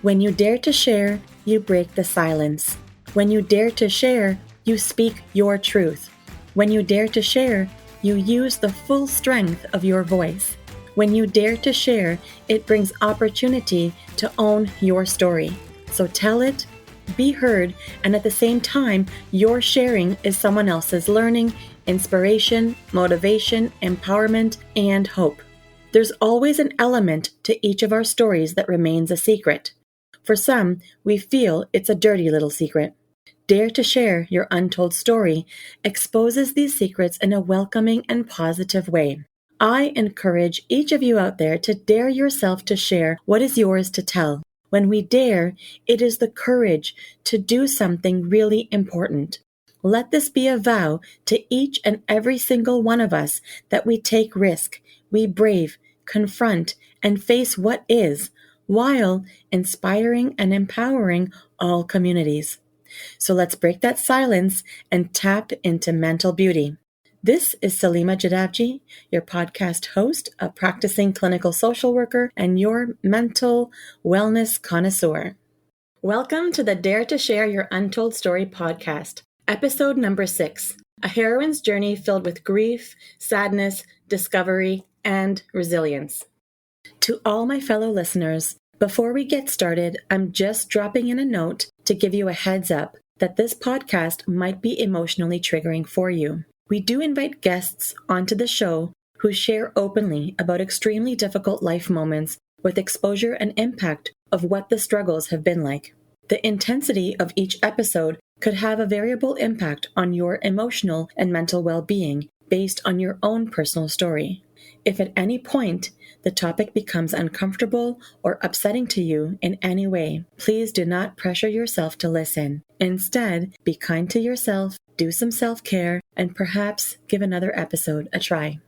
When you dare to share, you break the silence. When you dare to share, you speak your truth. When you dare to share, you use the full strength of your voice. When you dare to share, it brings opportunity to own your story. So tell it, be heard, and at the same time, your sharing is someone else's learning, inspiration, motivation, empowerment, and hope. There's always an element to each of our stories that remains a secret. For some, we feel it's a dirty little secret. Dare to share your untold story exposes these secrets in a welcoming and positive way. I encourage each of you out there to dare yourself to share what is yours to tell. When we dare, it is the courage to do something really important. Let this be a vow to each and every single one of us that we take risk, we brave, confront, and face what is, while inspiring and empowering all communities. So let's break that silence and tap into mental beauty. This is Salima Jadavji, your podcast host, a practicing clinical social worker, and your mental wellness connoisseur. Welcome to the Dare to Share Your Untold Story podcast, episode number 6, a heroine's journey filled with grief, sadness, discovery, and resilience. To all my fellow listeners, before we get started, I'm just dropping in a note to give you a heads up that this podcast might be emotionally triggering for you. We do invite guests onto the show who share openly about extremely difficult life moments with exposure and impact of what the struggles have been like. The intensity of each episode could have a variable impact on your emotional and mental well-being based on your own personal story. If at any point the topic becomes uncomfortable or upsetting to you in any way, please do not pressure yourself to listen. Instead, be kind to yourself, do some self-care, and perhaps give another episode a try.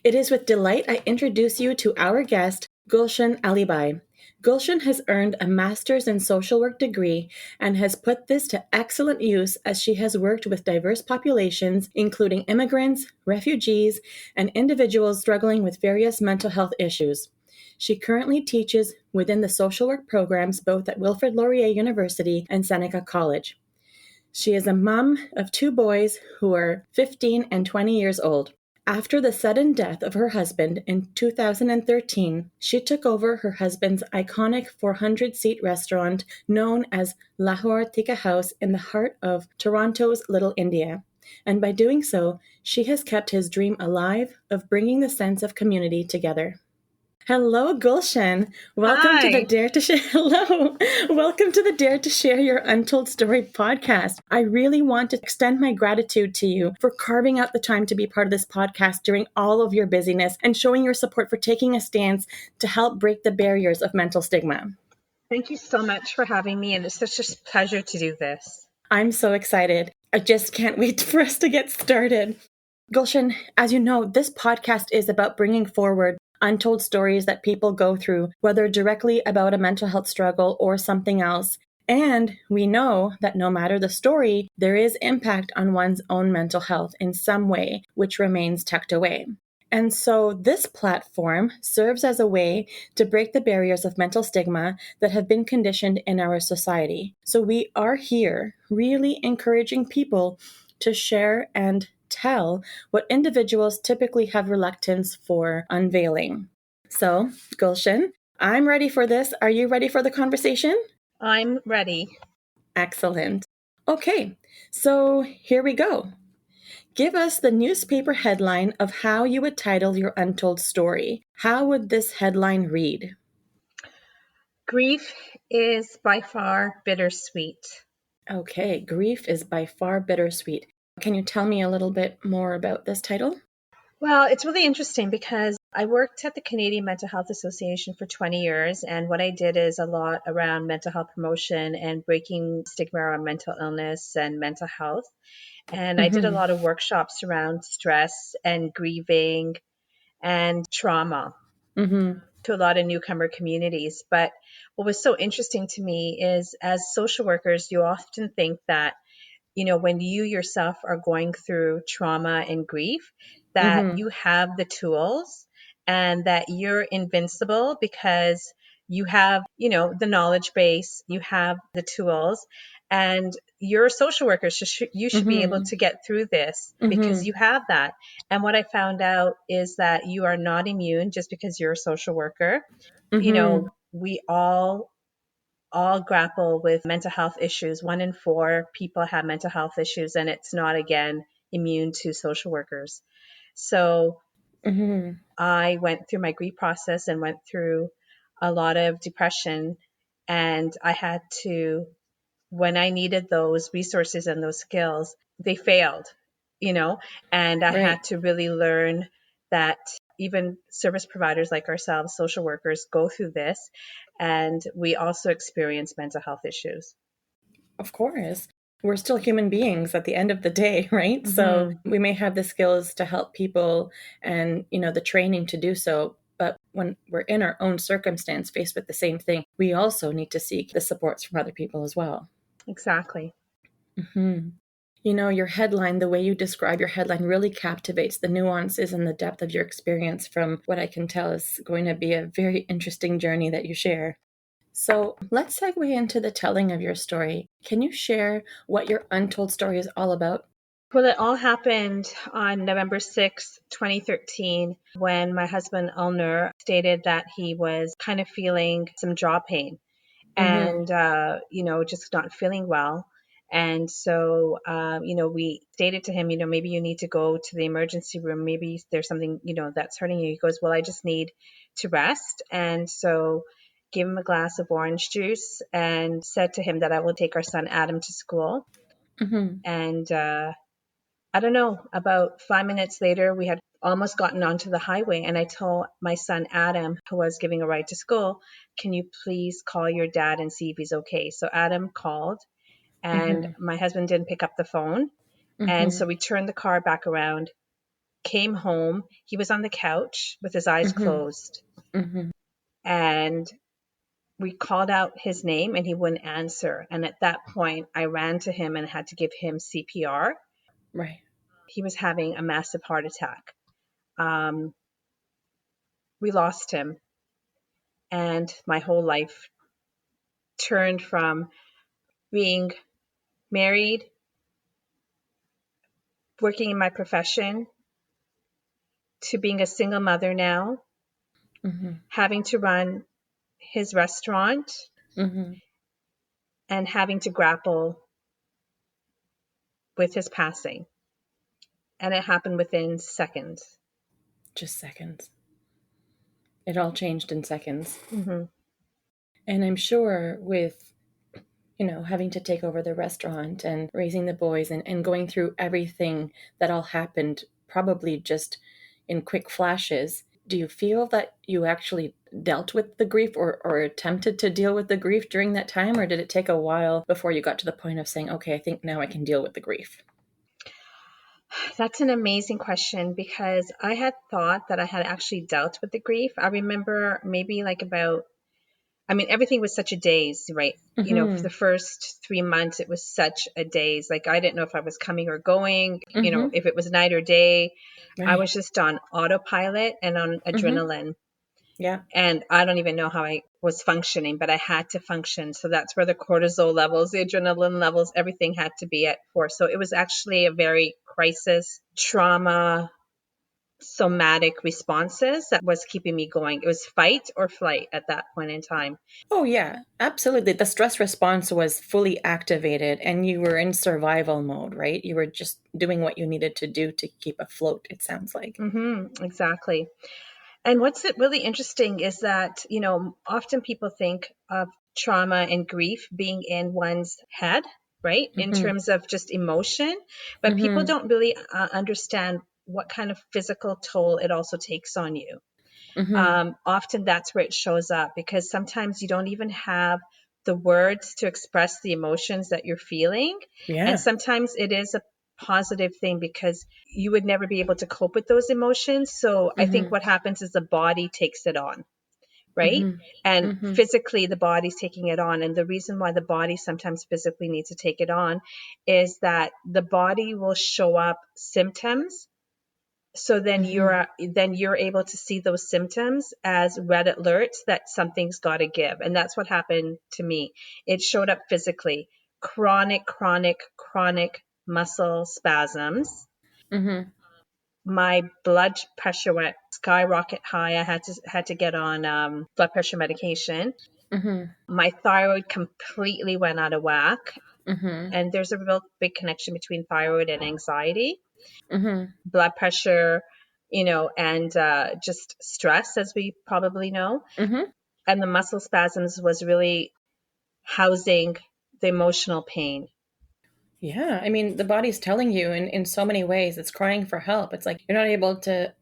It is with delight I introduce you to our guest, Gulshan Alibai. Gulshan has earned a master's in social work degree and has put this to excellent use as she has worked with diverse populations, including immigrants, refugees, and individuals struggling with various mental health issues. She currently teaches within the social work programs both at Wilfrid Laurier University and Seneca College. She is a mom of 2 boys who are 15 and 20 years old. After the sudden death of her husband in 2013, she took over her husband's iconic 400-seat restaurant known as Lahore Tikka House in the heart of Toronto's Little India. And by doing so, she has kept his dream alive of bringing the sense of community together. Hello, Gulshan. Welcome to the Dare to Share. Hello. Welcome to the Dare to Share Your Untold Story podcast. I really want to extend my gratitude to you for carving out the time to be part of this podcast during all of your busyness and showing your support for taking a stance to help break the barriers of mental stigma. Thank you so much for having me, and it's such a pleasure to do this. I'm so excited. I just can't wait for us to get started. Gulshan, as you know, this podcast is about bringing forward untold stories that people go through, whether directly about a mental health struggle or something else. And we know that no matter the story, there is impact on one's own mental health in some way, which remains tucked away. And so this platform serves as a way to break the barriers of mental stigma that have been conditioned in our society. So we are here really encouraging people to share and tell what individuals typically have reluctance for unveiling. So, Gulshan, I'm ready for this. Are you ready for the conversation? I'm ready. Excellent. Okay, so here we go. Give us the newspaper headline of how you would title your untold story. How would this headline read? Grief is by far bittersweet. Okay, grief is by far bittersweet. Can you tell me a little bit more about this title? Well, it's really interesting because I worked at the Canadian Mental Health Association for 20 years, and what I did is a lot around mental health promotion and breaking stigma around mental illness and mental health. And I did a lot of workshops around stress and grieving and trauma to a lot of newcomer communities. But what was so interesting to me is as social workers, you often think that, you know, when you yourself are going through trauma and grief, that you have the tools and that you're invincible because You have, the knowledge base, you have the tools, and you're a social worker. So you should be able Mm-hmm. to get through this because Mm-hmm. you have that. And what I found out is that you are not immune just because you're a social worker. Mm-hmm. We all grapple with mental health issues. 1 in 4 people have mental health issues, and it's not, again, immune to social workers. So Mm-hmm. I went through my grief process and went through a lot of depression. And I had to, when I needed those resources and those skills, they failed, you know, and I Right. had to really learn that even service providers like ourselves, social workers, go through this, and we also experience mental health issues. Of course. We're still human beings at the end of the day, right? So Hmm. we may have the skills to help people and, the training to do so. But when we're in our own circumstance faced with the same thing, we also need to seek the supports from other people as well. Exactly. Hmm. Your headline, the way you describe your headline really captivates the nuances and the depth of your experience. From what I can tell, is going to be a very interesting journey that you share. So let's segue into the telling of your story. Can you share what your untold story is all about? Well, it all happened on November 6th, 2013, when my husband Ulner stated that he was kind of feeling some jaw pain Mm-hmm. and, just not feeling well. And so, we stated to him, maybe you need to go to the emergency room. Maybe there's something, that's hurting you. He goes, well, I just need to rest. And so gave him a glass of orange juice and said to him that I will take our son Adam to school. Mm-hmm. And, I don't know, about 5 minutes later, we had almost gotten onto the highway. And I told my son Adam, who was giving a ride to school, can you please call your dad and see if he's okay? So Adam called, and Mm-hmm. my husband didn't pick up the phone. And Mm-hmm. so we turned the car back around, came home. He was on the couch with his eyes Mm-hmm. closed. Mm-hmm. And we called out his name and he wouldn't answer. And at that point, I ran to him and had to give him CPR. Right. He was having a massive heart attack. Um, we lost him, and my whole life turned from being married, working in my profession, to being a single mother now, Mm-hmm. having to run his restaurant, Mm-hmm. and having to grapple with his passing. And it happened within seconds. Just seconds. It all changed in seconds. Hmm. And I'm sure with, having to take over the restaurant and raising the boys and going through everything that all happened, probably just in quick flashes, do you feel that you actually dealt with the grief or attempted to deal with the grief during that time? Or did it take a while before you got to the point of saying, okay, I think now I can deal with the grief? That's an amazing question because I had thought that I had actually dealt with the grief. I remember maybe like about, everything was such a daze, right? For Mm-hmm. the first 3 months, it was such a daze. Like, I didn't know if I was coming or going, Mm-hmm. if it was night or day. I Right. was just on autopilot and on Mm-hmm. adrenaline. Yeah. And I don't even know how I was functioning, but I had to function. So that's where the cortisol levels, the adrenaline levels, everything had to be at 4. So it was actually a very crisis, trauma, somatic responses that was keeping me going. It was fight or flight at that point in time. Oh, yeah, absolutely. The stress response was fully activated and you were in survival mode, right? You were just doing what you needed to do to keep afloat, it sounds like. Exactly. And what's really interesting is that, often people think of trauma and grief being in one's head, right? In Mm-hmm. terms of just emotion, but people Mm-hmm. don't really understand what kind of physical toll it also takes on you. Mm-hmm. Often that's where it shows up because sometimes you don't even have the words to express the emotions that you're feeling. And Yeah. sometimes it is a positive thing because you would never be able to cope with those emotions. So I think Mm-hmm. what happens is the body takes it on, right? Mm-hmm. And Mm-hmm. physically, the body's taking it on. And the reason why the body sometimes physically needs to take it on is that the body will show up symptoms So Mm-hmm. then you're able to see those symptoms as red alerts that something's got to give. And that's what happened to me. It showed up physically. Chronic muscle spasms. Mm-hmm. My blood pressure went skyrocket high. I had to get on blood pressure medication. Mm-hmm. My thyroid completely went out of whack. Mm-hmm. And there's a real big connection between thyroid and anxiety, Mm-hmm. blood pressure, and just stress, as we probably know. Mm-hmm. And the muscle spasms was really housing the emotional pain. Yeah, I mean, the body's telling you in so many ways. It's crying for help. It's like you're not able to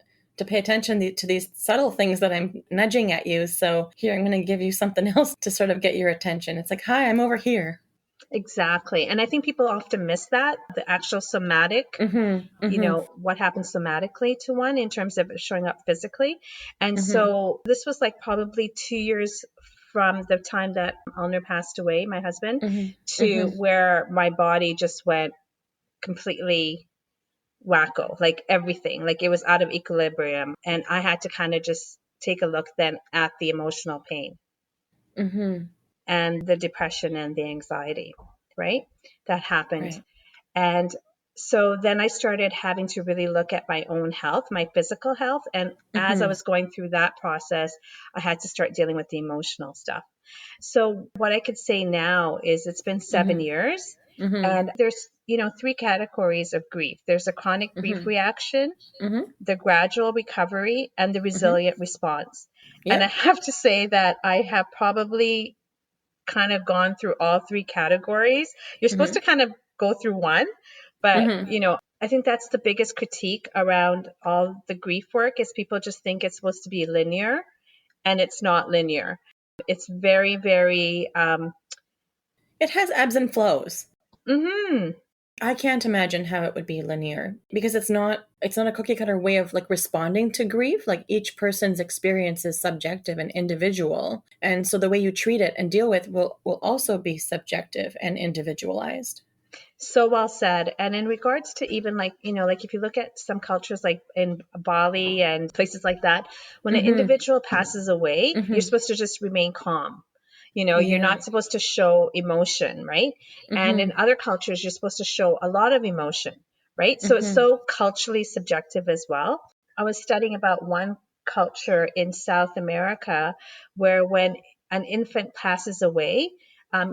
pay attention to these subtle things that I'm nudging at you. So here, I'm going to give you something else to sort of get your attention. It's like, hi, I'm over here. Exactly. And I think people often miss that, the actual somatic, Mm-hmm. Mm-hmm. what happens somatically to one in terms of showing up physically. And Mm-hmm. so this was like probably 2 years from the time that Elner passed away, my husband, Mm-hmm. to Mm-hmm. where my body just went completely wacko, like everything, like it was out of equilibrium. And I had to kind of just take a look then at the emotional pain Mm-hmm. and the depression and the anxiety, right? That happened. Right. And so then I started having to really look at my own health, my physical health. And as I Mm-hmm. was going through that process, I had to start dealing with the emotional stuff. So what I could say now is it's been 7 years, Mm-hmm. and there's, three categories of grief. There's a chronic grief Mm-hmm. reaction, Mm-hmm. the gradual recovery, and the Mm-hmm. resilient response. And I Yep. have to say that I have probably kind of gone through all three categories. You're supposed Mm-hmm. to kind of go through one, but Mm-hmm. I think that's the biggest critique around all the grief work is people just think it's supposed to be linear, and it's not linear. It's very, very It has ebbs and flows. mhm. I can't imagine how it would be linear because it's not a cookie cutter way of like responding to grief. Like each person's experience is subjective and individual. And so the way you treat it and deal with will also be subjective and individualized. So well said. And in regards to even like, like if you look at some cultures like in Bali and places like that, when an Mhm. individual passes away, you're Mhm. supposed to just remain calm. You're Yeah. not supposed to show emotion, right? And in Mhm. other cultures, you're supposed to show a lot of emotion, right? So it's Mhm. so culturally subjective as well. I was studying about one culture in South America where when an infant passes away,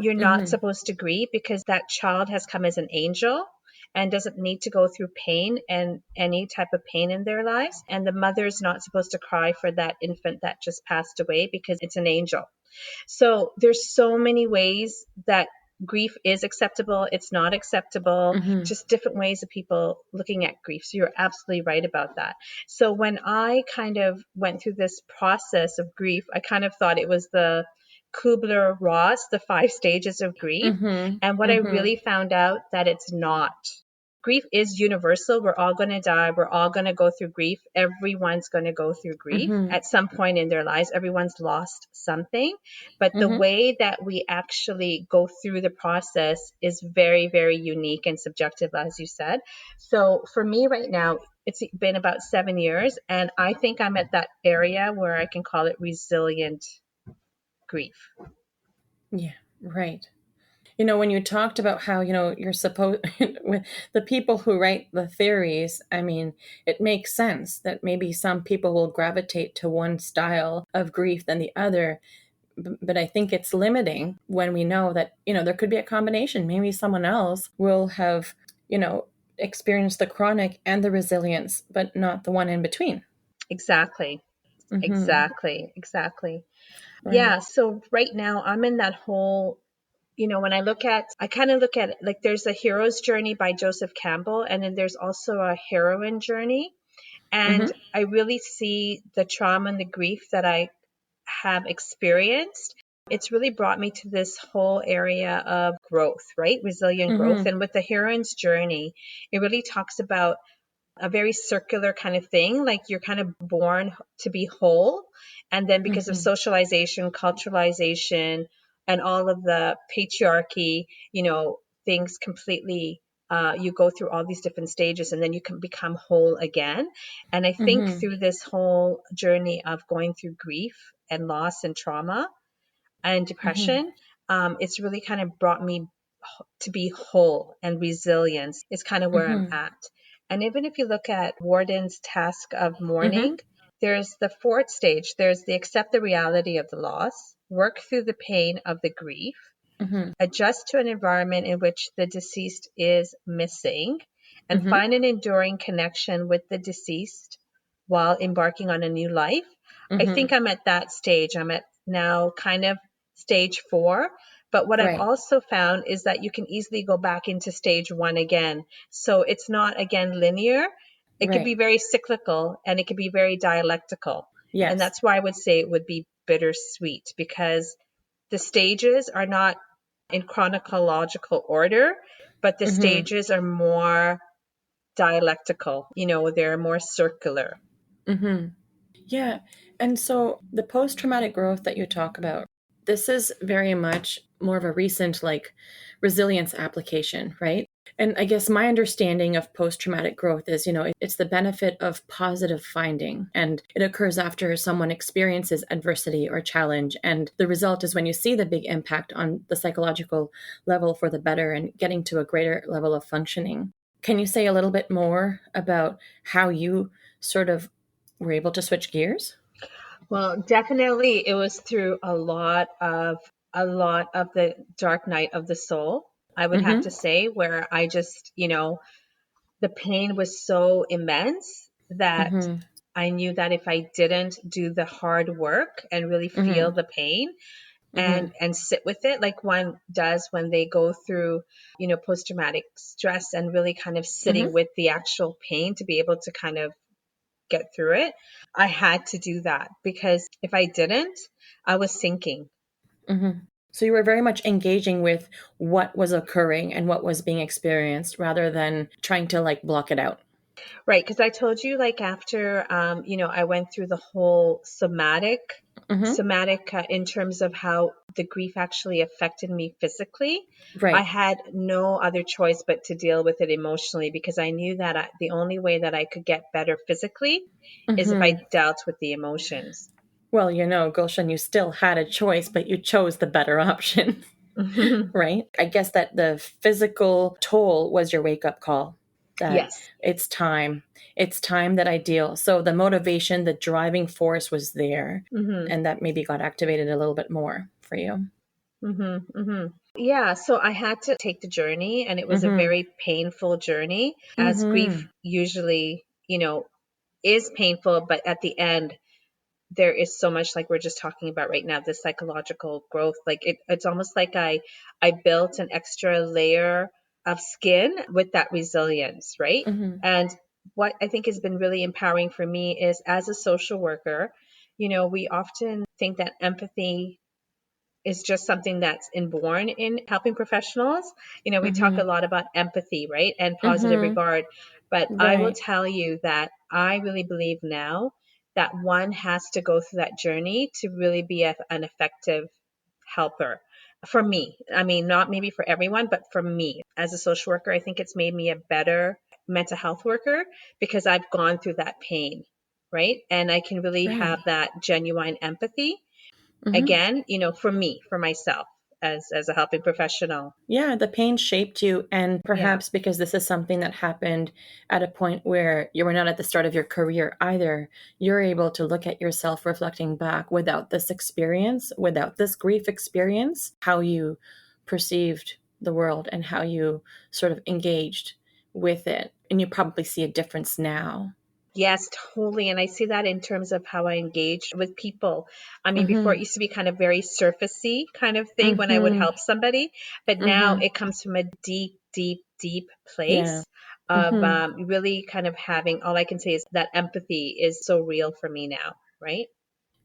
you're not Mhm. supposed to grieve because that child has come as an angel and doesn't need to go through pain and any type of pain in their lives. And the mother is not supposed to cry for that infant that just passed away because it's an angel. So there's so many ways that grief is acceptable, it's not acceptable, Mhm. just different ways of people looking at grief. So you're absolutely right about that. So when I kind of went through this process of grief, I kind of thought it was the Kubler-Ross, the 5 stages of grief. Mhm. And what I Mhm. really found out that it's not. Grief is universal. We're all going to die. We're all going to go through grief. Everyone's going to go through grief Mhm. at some point in their lives. Everyone's lost something. But the Mhm. way that we actually go through the process is very, very unique and subjective, as you said. So for me right now, it's been about 7 years, and I think I'm at that area where I can call it resilient grief. Yeah. Right. When you talked about how, you're supposed, with the people who write the theories, I mean, it makes sense that maybe some people will gravitate to one style of grief than the other. But I think it's limiting when we know that, there could be a combination. Maybe someone else will have, experienced the chronic and the resilience, but not the one in between. Exactly. Mm-hmm. Exactly. Right. Yeah. So right now I'm in that whole, I kind of look at it like there's a hero's journey by Joseph Campbell, and then there's also a heroine journey. And Mm-hmm. I really see the trauma and the grief that I have experienced. It's really brought me to this whole area of growth, right? Resilient growth. Mm-hmm. And with the heroine's journey, it really talks about a very circular kind of thing. Like you're kind of born to be whole. And then because of Mm-hmm. socialization, culturalization, and all of the patriarchy, things completely you go through all these different stages and then you can become whole again. And I think Mm-hmm. through this whole journey of going through grief and loss and trauma and Mm-hmm. depression, it's really kind of brought me to be whole, and resilience is kind of where I'm Mm-hmm. at. And even if you look at Warden's task of Mm-hmm. mourning, there's the fourth stage. There's the accept the reality of the loss, work through the pain of the grief, Mm-hmm. adjust to an environment in which the deceased is missing, and Mm-hmm. find an enduring connection with the deceased while embarking on a new life. I Mm-hmm. think I'm at that stage. I'm at now kind of stage 4. But what I've Right. also found is that you can easily go back into stage 1 again. So it's not, again, linear. It could be Right. very cyclical and it could be very dialectical. And Yes. that's why I would say it would be bittersweet, because the stages are not in chronological order, but the Mm-hmm. stages are more dialectical. They're more circular. Mm-hmm. Yeah. And so the post traumatic growth that you talk about, this is very much more of a recent, like, resilience application, right? And I guess my understanding of post traumatic growth is, it's the benefit of positive finding. And it occurs after someone experiences adversity or challenge. And the result is when you see the big impact on the psychological level for the better and getting to a greater level of functioning. Can you say a little bit more about how you sort of were able to switch gears? Well, definitely it was through a lot of the dark night of the soul, I would have Mm-hmm. to say, where I just, the pain was so immense that Mm-hmm. I knew that if I didn't do the hard work and really feel Mm-hmm. the pain Mm-hmm. and sit with it, like one does when they go through, post traumatic stress, and really kind of Mm-hmm. sitting with the actual pain to be able to kind of get through it. I had to do that, because if I didn't, I was sinking. Mm-hmm. So you were very much engaging with what was occurring and what was being experienced rather than trying to like block it out. Right, because I told you, like, after I went through the whole Mm-hmm. in terms of how the grief actually affected me physically. I Right. had no other choice but to deal with it emotionally, because I knew that the only way that I could get better physically is if I Mm-hmm. dealt with the emotions. Well, Gulshan, you still had a choice, but you chose the better option, right? I guess that the physical toll was your wake up call that Yes. it's time. It's time that I deal. So the motivation, the driving force was there, Hmm. and that maybe got activated a little bit more for you. Hmm. Hmm. Yeah, so I had to take the journey, and it was a Mm-hmm. very painful journey, as Mm-hmm. grief usually, is painful, but at the end, there is so much, like we're just talking about right now, this psychological growth. Like it's almost like I built an extra layer of skin with that resilience, right? Mm-hmm. And what I think has been really empowering for me is, as a social worker, we often think that empathy is just something that's inborn in helping professionals. We talk Mm-hmm. a lot about empathy, right? And positive Mm-hmm. regard. But I will Right. tell you that I really believe now that one has to go through that journey to really be an effective helper. For me, I mean, not maybe for everyone, but for me as a social worker, I think it's made me a better mental health worker, because I've gone through that pain, right? And I can really Right. have that genuine empathy Mm-hmm. again, for me, for myself, as a helping professional. Yeah, the pain shaped you, and Yeah. perhaps because this is something that happened at a point where you were not at the start of your career either, you're able to look at yourself reflecting back without this experience, without this grief experience, how you perceived the world and how you sort of engaged with it. And you probably see a difference now. Yes, totally. And I see that in terms of how I engage with people. I mean, before it Mm-hmm. used to be kind of very surfacey kind of thing when I would Mm-hmm. help somebody, but now Mm-hmm. it comes from a deep, deep, deep Yeah. place of Mm-hmm. really kind of having, all I can say is that empathy is so real for me now, right?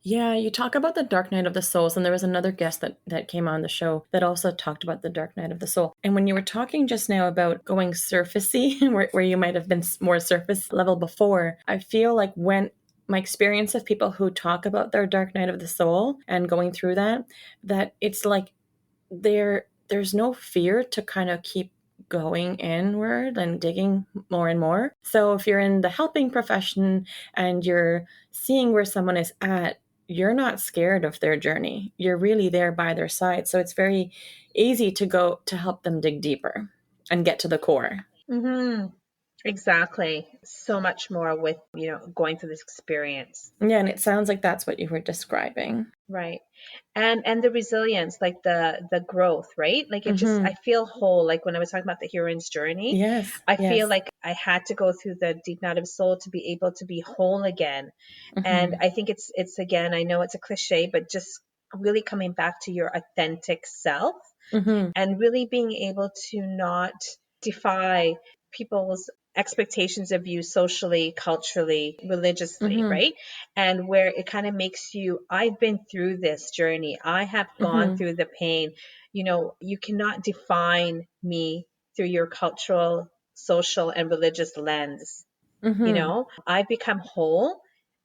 Yeah, you talk about the dark night of the souls, and there was another guest that came on the show that also talked about the dark night of the soul. And when you were talking just now about going surfacey, where you might have been more surface level before, I feel like when my experience of people who talk about their dark night of the soul and going through that it's like there's no fear to kind of keep going inward and digging more and more. So if you're in the helping profession and you're seeing where someone is at, you're not scared of their journey. You're really there by their side. So it's very easy to go to help them dig deeper and get to the core. Mm-hmm. Exactly. So much more with, going through this experience. Yeah, and it sounds like that's what you were describing. Right. And the resilience, like the growth, right? Like it just, Mm-hmm. I feel whole. Like when I was talking about the heroine's journey, Yes, I feel yes. like I had to go through the deep night of soul to be able to be whole again. And Mm-hmm. I think it's again, I know it's a cliche, but just really coming back to your authentic self Mm-hmm. and really being able to not defy people's expectations of you socially, culturally, religiously, Mm-hmm. right? And where it kind of makes you, I've been through this journey, I have gone Mm-hmm. through the pain. You cannot define me through your cultural, social, and religious lens. Mm-hmm. I've become whole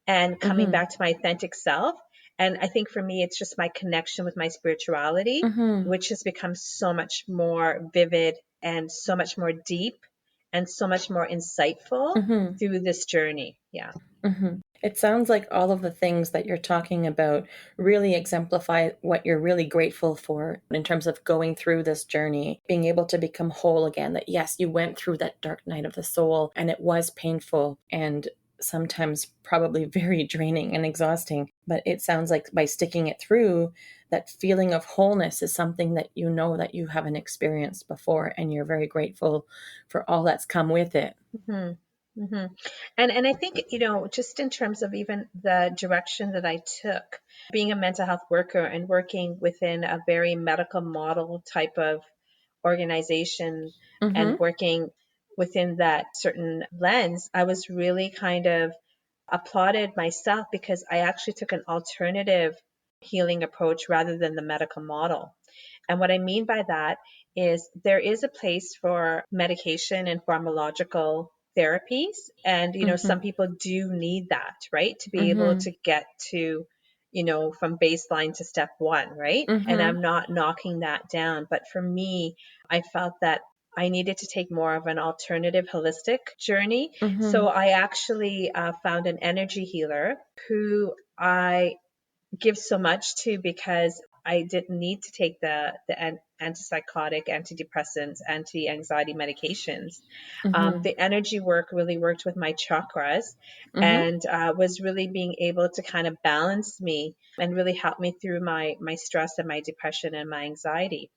and coming Mm-hmm. back to my authentic self. And I think for me, it's just my connection with my spirituality, Mm-hmm. which has become so much more vivid and so much more deep and so much more insightful Mm-hmm. through this journey. Yeah. Mm-hmm. It sounds like all of the things that you're talking about really exemplify what you're really grateful for in terms of going through this journey, being able to become whole again. That yes, you went through that dark night of the soul and it was painful and sometimes probably very draining and exhausting. But it sounds like by sticking it through, that feeling of wholeness is something that you know that you haven't experienced before, and you're very grateful for all that's come with it. Hmm. Hmm. And I think, just in terms of even the direction that I took, being a mental health worker and working within a very medical model type of organization and Mm-hmm. working within that certain lens, I was really kind of applauded myself because I actually took an alternative healing approach rather than the medical model. And what I mean by that is there is a place for medication and pharmacological therapies. And, Mm-hmm. some people do need that, right? To be able Mm-hmm. to get to, from baseline to step one, right? And Mm-hmm. I'm not knocking that down. But for me, I felt that I needed to take more of an alternative holistic journey. Mm-hmm. So I actually found an energy healer who I give so much to because I didn't need to take the antipsychotic, antidepressants, anti-anxiety medications. Mm-hmm. The energy work really worked with my chakras Mm-hmm. and was really being able to kind of balance me and really help me through my stress and my depression and my anxiety.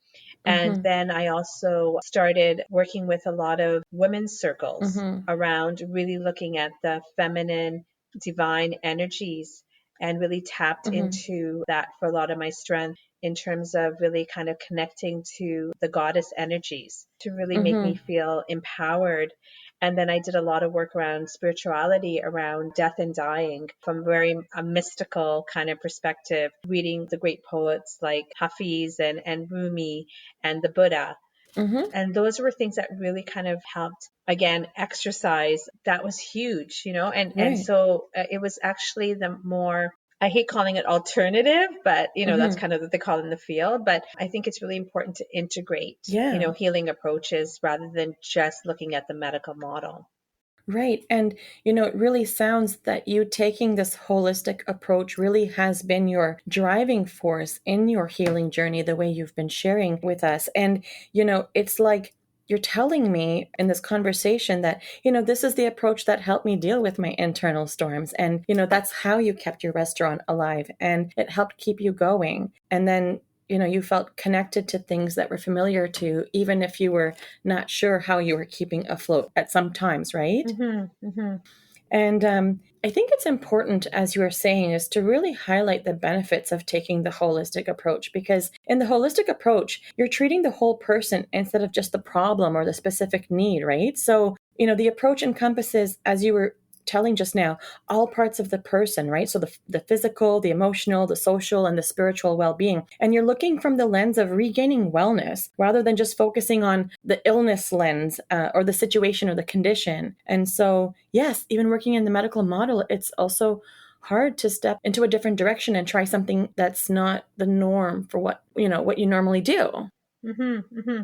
And Mm-hmm. then I also started working with a lot of women's circles Mm-hmm. around really looking at the feminine divine energies and really tapped Mm-hmm. into that for a lot of my strength in terms of really kind of connecting to the goddess energies to really make me Mm-hmm. feel empowered. And then I did a lot of work around spirituality, around death and dying from very a mystical kind of perspective, reading the great poets like Hafiz and Rumi and the Buddha. Mm-hmm. And those were things that really kind of helped, again, exercise. That was huge, and Right. so it was actually the more, I hate calling it alternative, but that's Mm-hmm. kind of what they call it in the field. But I think it's really important to integrate, Yeah. healing approaches rather than just looking at the medical model. Right. And, it really sounds that you taking this holistic approach really has been your driving force in your healing journey, the way you've been sharing with us. And, it's like you're telling me in this conversation that, this is the approach that helped me deal with my internal storms. And, that's how you kept your restaurant alive and it helped keep you going. And then, you felt connected to things that were familiar to you, even if you were not sure how you were keeping afloat at some times, right? Hmm. Hmm. And I think it's important, as you were saying, is to really highlight the benefits of taking the holistic approach, because in the holistic approach, you're treating the whole person instead of just the problem or the specific need, right? So, the approach encompasses, as you were telling just now, all parts of the person, right? So the physical, the emotional, the social, and the spiritual well-being. And you're looking from the lens of regaining wellness rather than just focusing on the illness lens or the situation or the condition. And so, yes, even working in the medical model, it's also hard to step into a different direction and try something that's not the norm for what you normally do. Hmm. Hmm.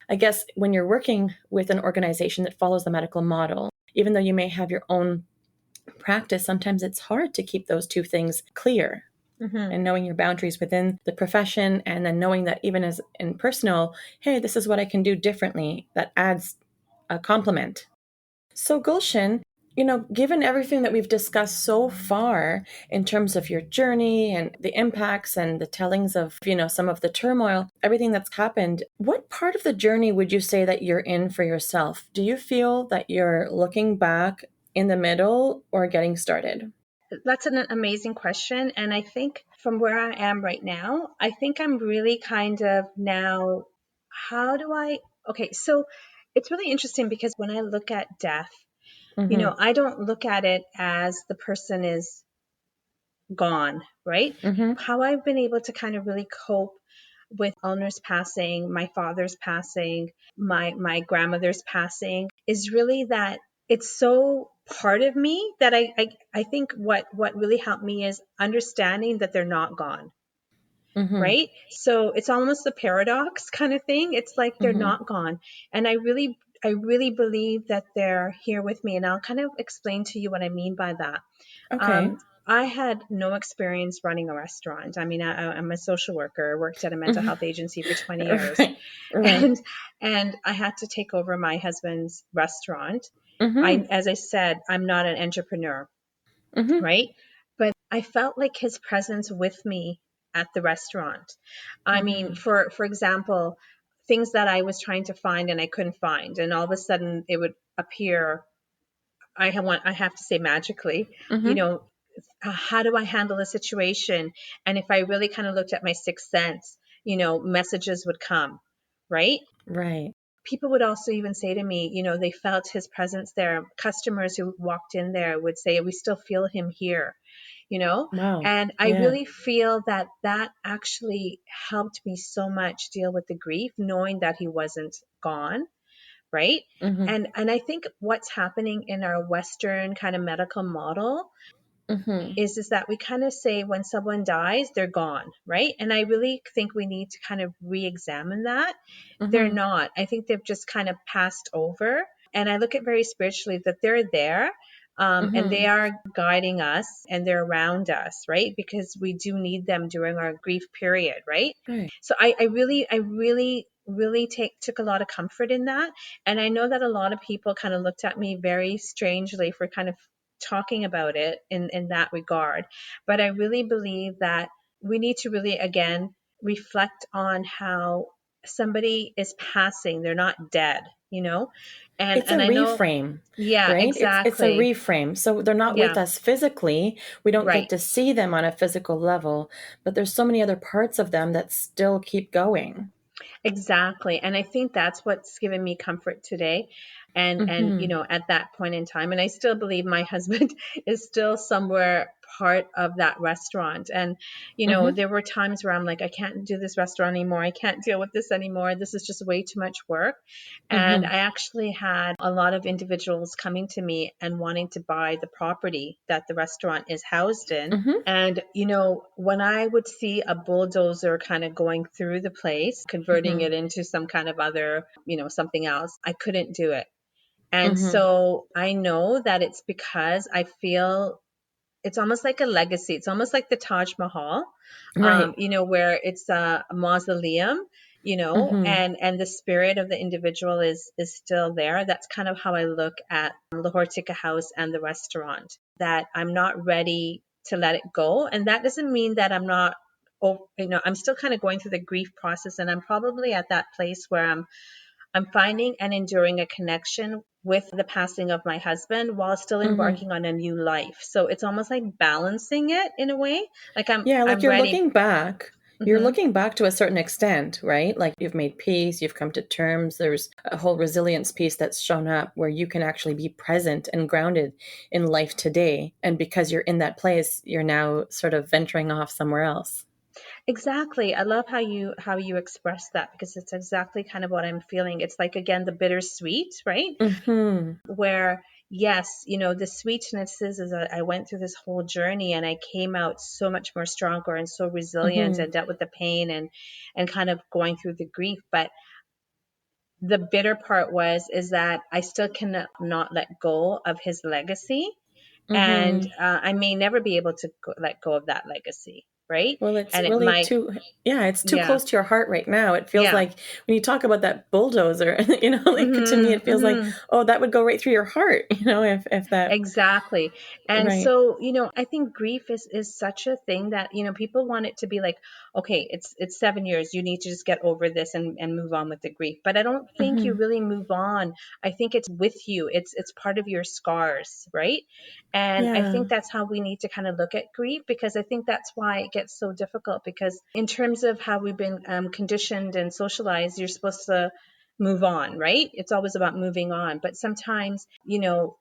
I guess when you're working with an organization that follows the medical model, even though you may have your own practice, sometimes it's hard to keep those two things clear. Mm-hmm. And knowing your boundaries within the profession, and then knowing that even as in personal, hey, this is what I can do differently, that adds a compliment. So Gulshan, given everything that we've discussed so far in terms of your journey and the impacts and the tellings of, some of the turmoil, everything that's happened, what part of the journey would you say that you're in for yourself? Do you feel that you're looking back, in the middle, or getting started? That's an amazing question. And I think from where I am right now, I think I'm really kind of now, how do I, okay, so it's really interesting because when I look at death, Mm-hmm. I don't look at it as the person is gone, right? Mm-hmm. How I've been able to kind of really cope with Eleanor's passing, my father's passing, my grandmother's passing is really that it's so part of me that I think what really helped me is understanding that they're not gone, Mm-hmm. right? So it's almost a paradox kind of thing. It's like they're Mm-hmm. not gone. And I really believe that they're here with me. And I'll kind of explain to you what I mean by that. Okay. Um, I had no experience running a restaurant. I mean, I'm a social worker, worked at a mental Mm-hmm. health agency for 20 years, Right. Right. and and I had to take over my husband's restaurant. Mm-hmm. As I said, I'm not an entrepreneur, Mm-hmm. right? But I felt like his presence with me at the restaurant. I mean, Mm-hmm. for example, things that I was trying to find and I couldn't find, and all of a sudden it would appear. I have to say magically, you Mm-hmm. know, how do I handle a situation? And if I really kind of looked at my sixth sense, messages would come, right? Right. People would also even say to me, they felt his presence there. Customers who walked in there would say, we still feel him here, you know? Wow. And I Yeah. really feel that that actually helped me so much deal with the grief, knowing that he wasn't gone, right? Mm-hmm. And I think what's happening in our Western kind of medical model Mm-hmm. is that we kind of say when someone dies, they're gone, right? And I really think we need to kind of re-examine that. They're Mm-hmm. not. I think they've just kind of passed over. And I look at very spiritually that they're there. And they Mm-hmm. are guiding us and they're around us, right? Because we do need them during our grief period, right? Right. So I really took a lot of comfort in that. And I know that a lot of people kind of looked at me very strangely for kind of talking about it in that regard. But I really believe that we need to really, again, reflect on how somebody is passing. They're not dead, you know? And It's a and I know, reframe, yeah, right? It's a exactly. reframe. So they're not with Yeah, us physically. We don't get right. to see them on a physical level, but there's so many other parts of them that still keep going. Exactly. And I think that's what's given me comfort today. And Mm-hmm. at that point in time, and I still believe my husband is still somewhere part of that restaurant. And Mm-hmm. there were times where I'm like, I can't do this restaurant anymore. I can't deal with this anymore. This is just way too much work. And Mm-hmm. I actually had a lot of individuals coming to me and wanting to buy the property that the restaurant is housed in. Mm-hmm. And, when I would see a bulldozer kind of going through the place, converting Mm-hmm. it into some kind of other, something else, I couldn't do it. And Mm-hmm. so I know that it's because I feel it's almost like a legacy. It's almost like the Taj Mahal, Right. where it's a mausoleum, Mm-hmm. and the spirit of the individual is still there. That's kind of how I look at the Hortica House and the restaurant. That I'm not ready to let it go, and that doesn't mean that I'm not. Oh, I'm still kind of going through the grief process, and I'm probably at that place where I'm finding and enduring a connection with the passing of my husband while still Mm-hmm. embarking on a new life. So it's almost like balancing it in a way. Like I'm Yeah, like I'm ready. you're Hmm. looking back to a certain extent, right? Like you've made peace, you've come to terms. There's a whole resilience piece that's shown up where you can actually be present and grounded in life today. And because you're in that place, you're now sort of venturing off somewhere else. Exactly. I love how you express that because it's exactly kind of what I'm feeling. It's like again the bittersweet, right? Mm-hmm. Where yes, the sweetness is that I went through this whole journey and I came out so much more stronger and so resilient Mm-hmm. and dealt with the pain and kind of going through the grief. But the bitter part is that I still cannot not let go of his legacy, and Mm-hmm. I may never be able to let go of that legacy, right? Well, it's And it really might, too, yeah, it's too yeah, close to your heart right now. It feels yeah. like when you talk about that bulldozer, like to me, Hmm. it feels like, Hmm. oh, that would go right through your heart, if that, Exactly. And right. so, I think grief is such a thing that, people want it to be like, okay, it's 7 years. You need to just get over this and move on with the grief. But I don't think you Mm-hmm. really move on. I think it's with you. It's part of your scars, right? And I Yeah. think that's how we need to kind of look at grief, because I think that's why it gets so difficult, because in terms of how we've been conditioned and socialized, you're supposed to move on, right? It's always about moving on. But sometimes,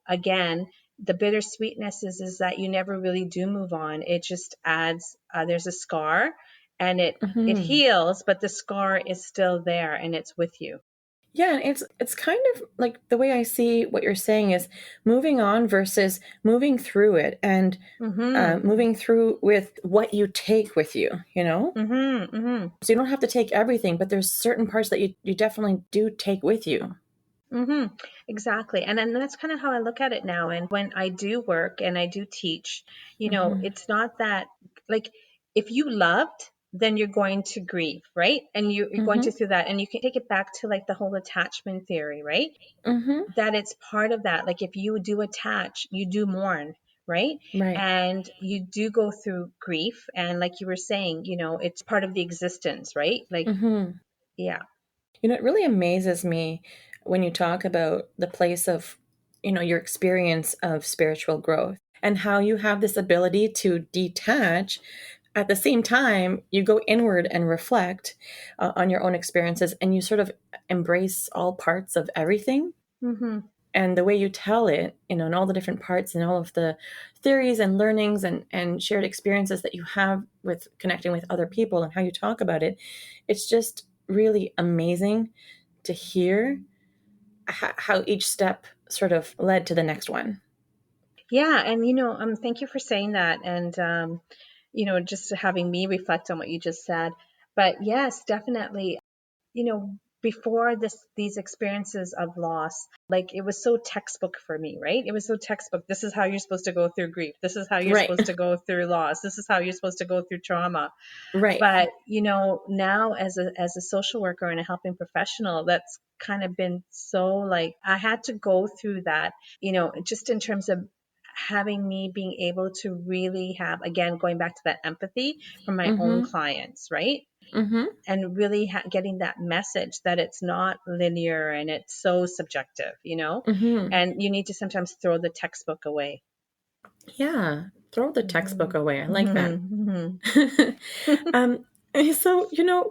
again, the bittersweetness is that you never really do move on. It just adds, there's a scar, and it Mm-hmm. heals, but the scar is still there and it's with you. Yeah, and it's kind of like the way I see what you're saying is moving on versus moving through it, and Mhm. moving through with what you take with you, you know? Mhm. Mhm. So you don't have to take everything, but there's certain parts that you definitely do take with you. Mhm. Exactly. And then that's kind of how I look at it now. And when I do work and I do teach, Hmm. it's not that, like, if you loved, then you're going to grieve, right? And you're going to Hmm. through that, and you can take it back to like the whole attachment theory, right? Hmm. That it's part of that. Like, if you do attach, you do mourn, right? Right. And you do go through grief. And like you were saying, it's part of the existence, right? Like, Hmm. yeah. It really amazes me when you talk about the place of, your experience of spiritual growth and how you have this ability to detach. At the same time, you go inward and reflect on your own experiences, and you sort of embrace all parts of everything. Hmm. And the way you tell it, and all the different parts and all of the theories and learnings and shared experiences that you have with connecting with other people and how you talk about it, it's just really amazing to hear how each step sort of led to the next one. Yeah. And, thank you for saying that. And, just having me reflect on what you just said. But yes, definitely, you know, before these experiences of loss, like, it was so textbook for me, right? It was so textbook. This is how you're supposed to go through grief. This is how you're Right. supposed to go through loss. This is how you're supposed to go through trauma. Right. But, now as a social worker and a helping professional, that's kind of been so, like, I had to go through that, just in terms of having me being able to really have, again, going back to that empathy from my own Mm-hmm. clients, right? Mm-hmm. And really getting that message that it's not linear and it's so subjective, Mm-hmm. and you need to sometimes throw the textbook away. Yeah. Throw the textbook Hmm. away. I like that. Hmm. um, so,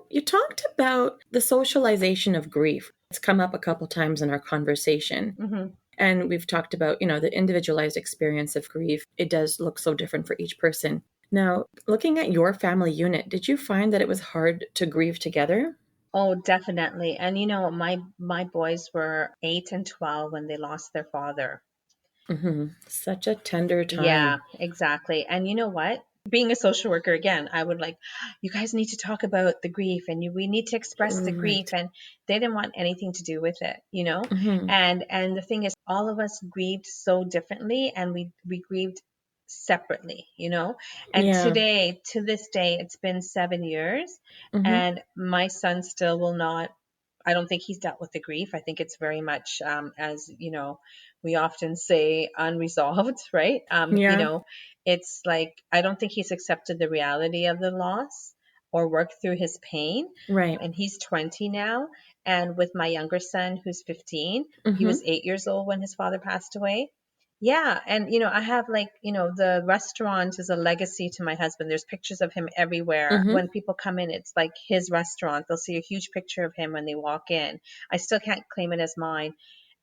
you talked about the socialization of grief. It's come up a couple times in our conversation. Hmm. And we've talked about, the individualized experience of grief. It does look so different for each person. Now, looking at your family unit, did you find that it was hard to grieve together? Oh, definitely. And my boys were 8 and 12 when they lost their father. Hmm. Such a tender Yeah, time. exactly. And you know what? Being a social worker again, I would like, you guys need to talk about the grief, and we need to express the grief. Right. And they didn't want anything to do with it. Hmm. And the thing is, all of us grieved so differently, and we grieved separately. And Yeah. to this day, it's been 7 years, Hmm. and my son still will not. I don't think he's dealt with the grief. I think it's very much, as we often say, unresolved, right? Yeah. It's like, I don't think he's accepted the reality of the loss or worked through his pain. Right. And he's 20 now. And with my younger son, who's 15, he Hmm. was 8 years old when his father passed away. Yeah. And, I have, like, the restaurant is a legacy to my husband. There's pictures of him everywhere. Hmm. When people come in, it's like his restaurant. They'll see a huge picture of him when they walk in. I still can't claim it as mine.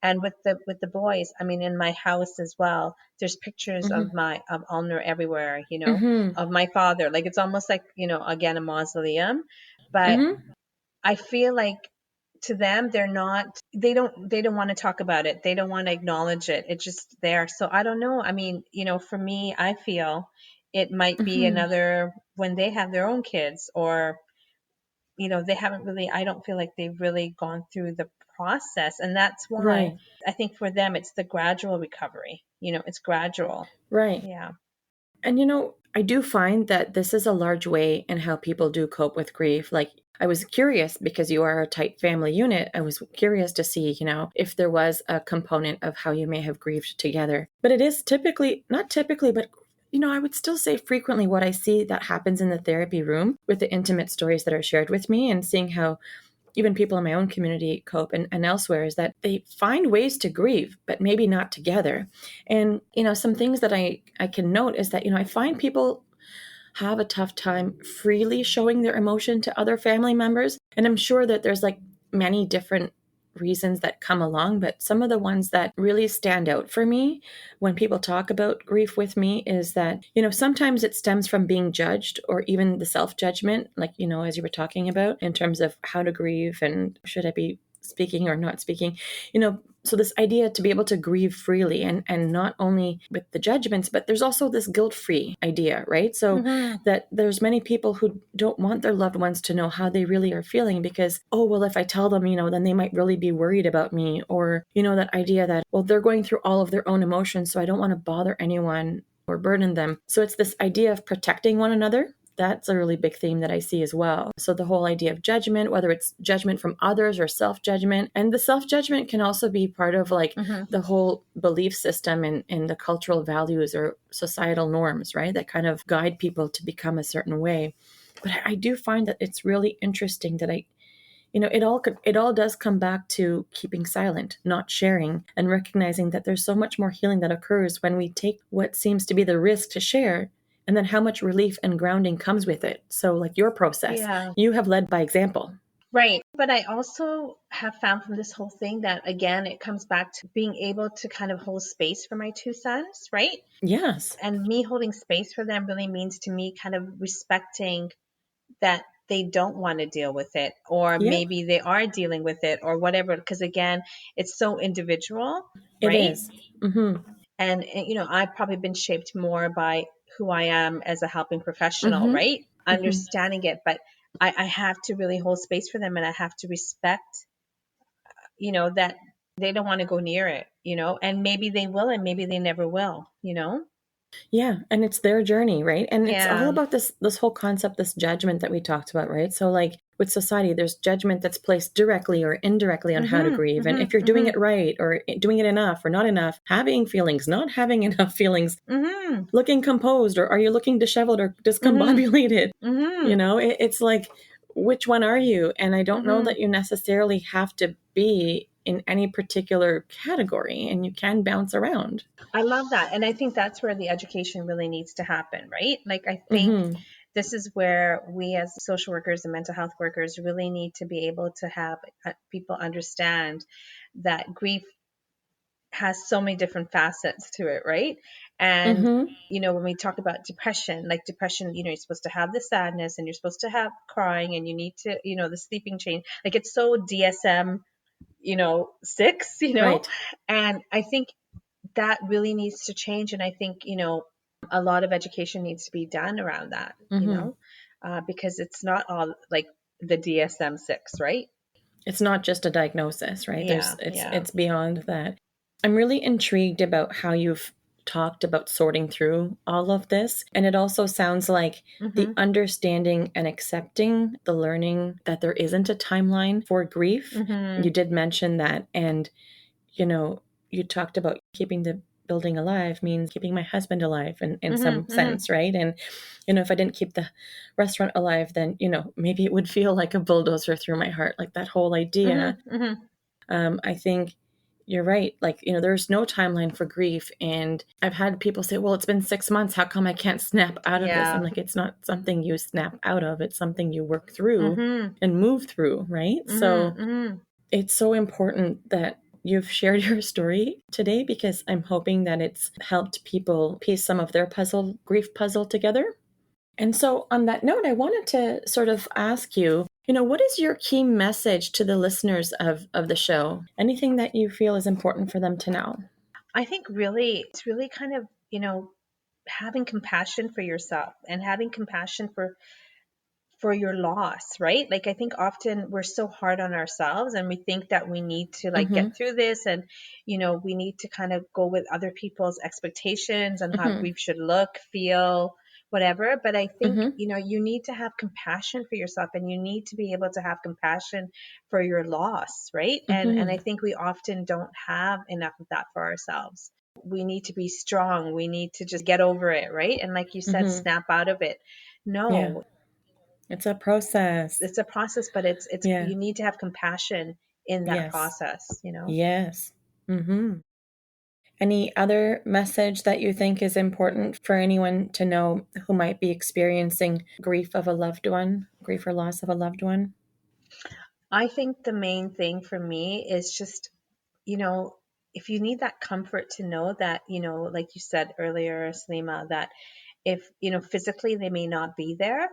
And with the boys, I mean, in my house as well, there's pictures Hmm. of Ulner everywhere, Hmm. of my father. Like, it's almost like, again, a mausoleum. But Hmm. I feel like, to them, they don't want to talk about it. They don't want to acknowledge it. It's just there. So I don't know. I mean, for me, I feel it might be Hmm. another, when they have their own kids, or they haven't really, I don't feel like they've really gone through the process. And that's why Right. I think for them, it's the gradual recovery. It's gradual. Right. Yeah. And I do find that this is a large way in how people do cope with grief. Like, I was curious because you are a tight family unit. I was curious to see, if there was a component of how you may have grieved together. But it is typically, not typically, but I would still say frequently what I see that happens in the therapy room with the intimate stories that are shared with me and seeing how even people in my own community cope and elsewhere is that they find ways to grieve, but maybe not together. And, some things that I can note is that, I find people have a tough time freely showing their emotion to other family members. And I'm sure that there's like many different reasons that come along, but some of the ones that really stand out for me when people talk about grief with me is that, sometimes it stems from being judged or even the self-judgment, like, as you were talking about in terms of how to grieve and should I be speaking or not speaking, so this idea to be able to grieve freely and not only with the judgments, but there's also this guilt-free idea, right? So Mm-hmm. that there's many people who don't want their loved ones to know how they really are feeling because, oh, well, if I tell them, then they might really be worried about me. Or, that idea that, well, they're going through all of their own emotions, so I don't want to bother anyone or burden them. So it's this idea of protecting one another. That's a really big theme that I see as well. So the whole idea of judgment, whether it's judgment from others or self-judgment, and the self-judgment can also be part of like Mm-hmm. the whole belief system and the cultural values or societal norms, right? That kind of guide people to become a certain way. But I do find that it's really interesting that it all does come back to keeping silent, not sharing, and recognizing that there's so much more healing that occurs when we take what seems to be the risk to share, and then how much relief and grounding comes with it. So, like your process, Yeah. you have led by example. Right. But I also have found from this whole thing that, again, it comes back to being able to kind of hold space for my two sons, right? Yes. And me holding space for them really means to me kind of respecting that they don't want to deal with it, or Yep. maybe they are dealing with it, or whatever. Because again, it's so individual, It right? is. Mm-hmm. And, I've probably been shaped more by who I am as a helping professional, Mm-hmm. right? Mm-hmm. Understanding it. But I have to really hold space for them, and I have to respect, that they don't want to go near it, and maybe they will, and maybe they never will. Yeah, and it's their journey, right? And it's all Yeah. about this whole concept, this judgment that we talked about, right? So like with society, there's judgment that's placed directly or indirectly on how to Mhm. grieve. And if Mhm. you're doing Mhm. it right or doing it enough or not enough, having feelings, not having enough feelings, Mhm. looking composed, or are you looking disheveled or Mhm. discombobulated? Mhm. It's like, which one are you? And I don't know Mhm. that you necessarily have to be in any particular category, and you can bounce around. I love that. And I think that's where the education really needs to happen, right? Like, I think Mm-hmm. this is where we as social workers and mental health workers really need to be able to have people understand that grief has so many different facets to it, right? And Mm-hmm. when we talk about depression, like depression, you're supposed to have the sadness and you're supposed to have crying and you need to, the sleeping change. Like, it's so DSM, 6, Right. and I think that really needs to change. And I think, a lot of education needs to be done around that, Mm-hmm. because it's not all like the DSM-6, right? It's not just a diagnosis, right? There's Yeah, it's yeah. it's beyond that. I'm really intrigued about how you've talked about sorting through all of this. And it also sounds like the Mm-hmm. understanding and accepting the learning that there isn't a timeline for grief. Mm-hmm. You did mention that. And, you know, you talked about keeping the building alive means keeping my husband alive in some Mm-hmm. Mm-hmm. sense, right? And, if I didn't keep the restaurant alive, then, maybe it would feel like a bulldozer through my heart, like that whole idea. Mm-hmm. Mm-hmm. I think you're right. Like, there's no timeline for grief. And I've had people say, well, it's been 6 months. How come I can't snap out of this? I'm Yeah. like, it's not something you snap out of. It's something you work through Mm-hmm. and move through, right? So Mm-hmm. Mm-hmm. it's so important that you've shared your story today because I'm hoping that it's helped people piece some of their grief puzzle together. And so, on that note, I wanted to sort of ask you, what is your key message to the listeners of the show? Anything that you feel is important for them to know? I think really, it's really kind of, having compassion for yourself and having compassion for your loss, right? Like I think often we're so hard on ourselves and we think that we need to like Mm-hmm. get through this, and we need to kind of go with other people's expectations and how Mm-hmm. grief should look, feel, whatever. But I think, Mm-hmm. you need to have compassion for yourself, and you need to be able to have compassion for your loss, right? And Mm-hmm. I think we often don't have enough of that for ourselves. We need to be strong. We need to just get over it, right? And like you said, Mm-hmm. snap out of it. Yeah. No, It's a process. it's a process, but it's Yeah. you need to have compassion in that Yes. process. Yes. Mm-hmm. Any other message that you think is important for anyone to know who might be experiencing grief of a loved one, grief or loss of a loved one? I think the main thing for me is just, you know, if you need that comfort to know that, like you said earlier, Salima, that if, physically they may not be there,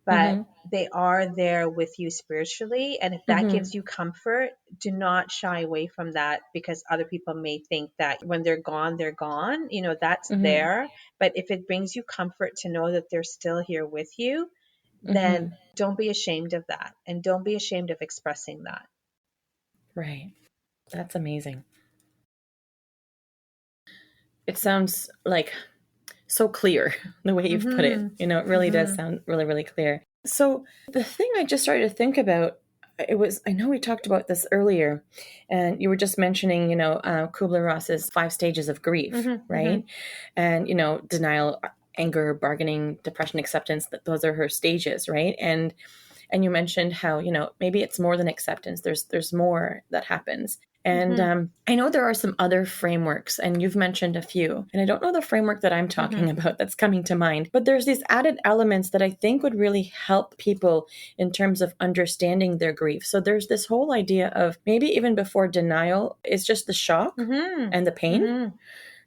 but Mm-hmm. they are there with you spiritually. And if that Mm-hmm. gives you comfort, do not shy away from that, because other people may think that when they're gone, they're gone. That's Mm-hmm. there. But if it brings you comfort to know that they're still here with you, Mm-hmm. then don't be ashamed of that. And don't be ashamed of expressing that. Right. That's amazing. It sounds like so clear the way you've put it. Mm-hmm. It really does Mm-hmm. sound really, really clear. So the thing I just started to think about, I know we talked about this earlier, and you were just mentioning, Kubler-Ross's 5 stages of grief, Mm-hmm. Mm-hmm. right? And, denial, anger, bargaining, depression, acceptance, that those are her stages, right? And you mentioned how, maybe it's more than acceptance. There's more that happens. And Mm-hmm. I know there are some other frameworks, and you've mentioned a few. And I don't know the framework that I'm Mm-hmm. talking about that's coming to mind, but there's these added elements that I think would really help people in terms of understanding their grief. So there's this whole idea of maybe even before denial, it's just the shock Mm-hmm. and the pain, Mm-hmm.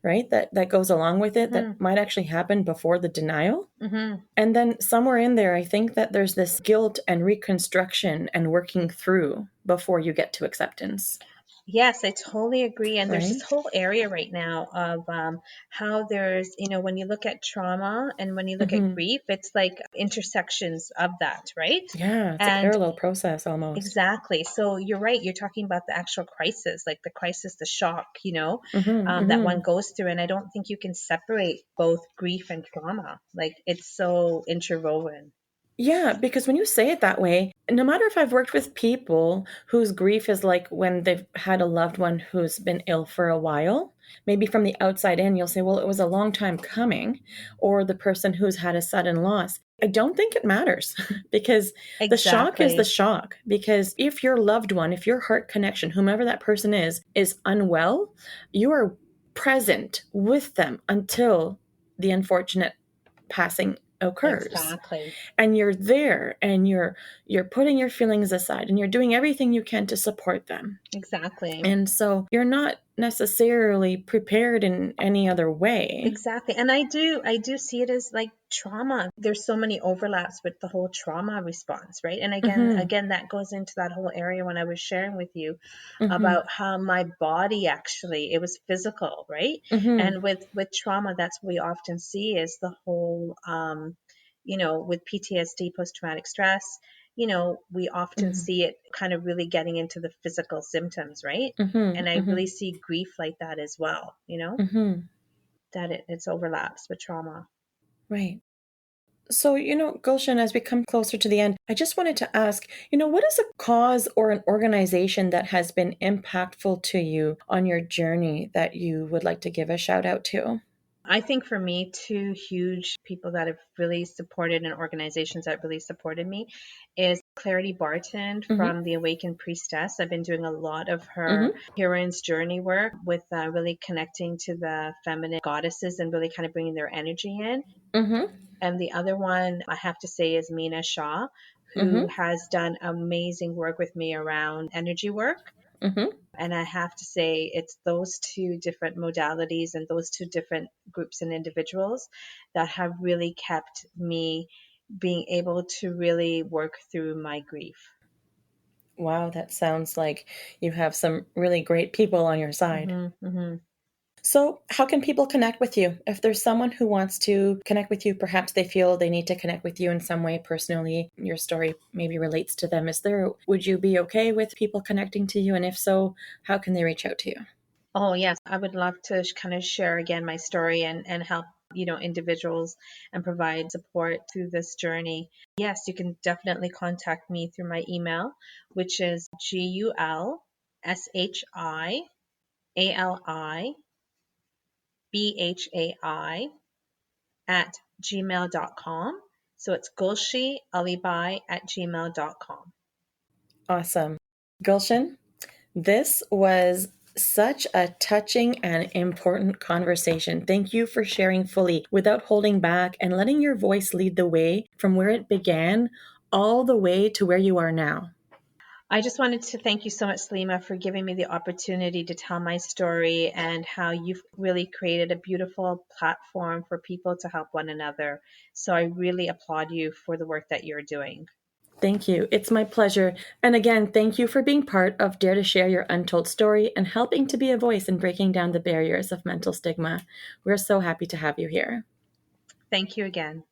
right? That goes along with it, that Mm-hmm. might actually happen before the denial. Mm-hmm. And then somewhere in there, I think that there's this guilt and reconstruction and working through before you get to acceptance, Yes, I totally agree. And there's this right? whole area right now of how there's, when you look at trauma and when you look at Mm-hmm. grief, it's like intersections of that, right? Yeah, it's a And parallel process almost. exactly. So you're right. You're talking about the actual crisis, like the crisis, the shock, Mm-hmm. that one Mm-hmm. goes through. And I don't think you can separate both grief and trauma. Like it's so interwoven. Yeah, because when you say it that way, no matter if I've worked with people whose grief is like when they've had a loved one who's been ill for a while, maybe from the outside in, you'll say, well, it was a long time coming, or the person who's had a sudden loss. I don't think it matters because the shock is the Exactly. shock. Because if your loved one, if your heart connection, whomever that person is unwell, you are present with them until the unfortunate passing occurs, Exactly. and you're there, and you're putting your feelings aside, and you're doing everything you can to support them. Exactly. And so you're not necessarily prepared in any other way. Exactly. And I do see it as like trauma. There's so many overlaps with the whole trauma response, right? And again, Mhm. again, that goes into that whole area when I was sharing with you Mhm. about how my body actually, it was physical, right? Mhm. And with trauma, that's what we often see is the whole with PTSD, post traumatic stress, we often Mhm. see it kind of really getting into the physical symptoms, right? Mhm. And I really Mhm. see grief like that as well, Mhm. that it's overlaps with trauma. Right. So, Gulshan, as we come closer to the end, I just wanted to ask, what is a cause or an organization that has been impactful to you on your journey that you would like to give a shout out to? I think for me, two huge people that have really supported and organizations that really supported me is Clarity Barton Mhm. from the Awakened Priestess. I've been doing a lot of her Mhm. Heroine's journey work with really connecting to the feminine goddesses and really kind of bringing their energy in. Mhm. And the other one I have to say is Mina Shah, who Mhm. has done amazing work with me around energy work. Mhm. And I have to say, it's those two different modalities and those two different groups and individuals that have really kept me being able to really work through my grief. Wow, that sounds like you have some really great people on your side. Hmm. Hmm. So, how can people connect with you? If there's someone who wants to connect with you, perhaps they feel they need to connect with you in some way personally, your story maybe relates to them. Would you be okay with people connecting to you? And if so, how can they reach out to you? Oh, yes. I would love to kind of share again my story and help, individuals and provide support through this journey. Yes, you can definitely contact me through my email, which is GulshanAlibhai@gmail.com. So it's gulshialibai@gmail.com. Awesome. Gulshan, this was such a touching and important conversation. Thank you for sharing fully without holding back and letting your voice lead the way from where it began all the way to where you are now. I just wanted to thank you so much, Salima, for giving me the opportunity to tell my story and how you've really created a beautiful platform for people to help one another. So I really applaud you for the work that you're doing. Thank you. It's my pleasure. And again, thank you for being part of Dare to Share Your Untold Story and helping to be a voice in breaking down the barriers of mental stigma. We're so happy to have you here. Thank you again.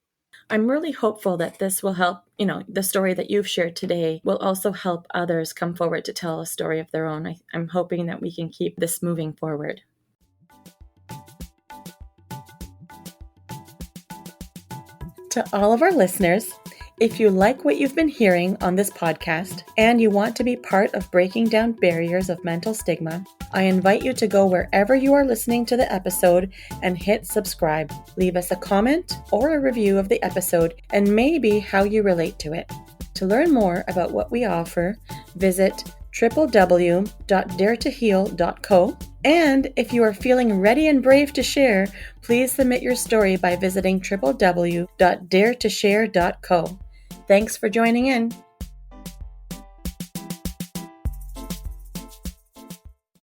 I'm really hopeful that this will help, the story that you've shared today will also help others come forward to tell a story of their own. I'm hoping that we can keep this moving forward. To all of our listeners, if you like what you've been hearing on this podcast and you want to be part of breaking down barriers of mental stigma, I invite you to go wherever you are listening to the episode and hit subscribe. Leave us a comment or a review of the episode and maybe how you relate to it. To learn more about what we offer, visit www.daretoheal.co. And if you are feeling ready and brave to share, please submit your story by visiting www.daretoshare.co. Thanks for joining in.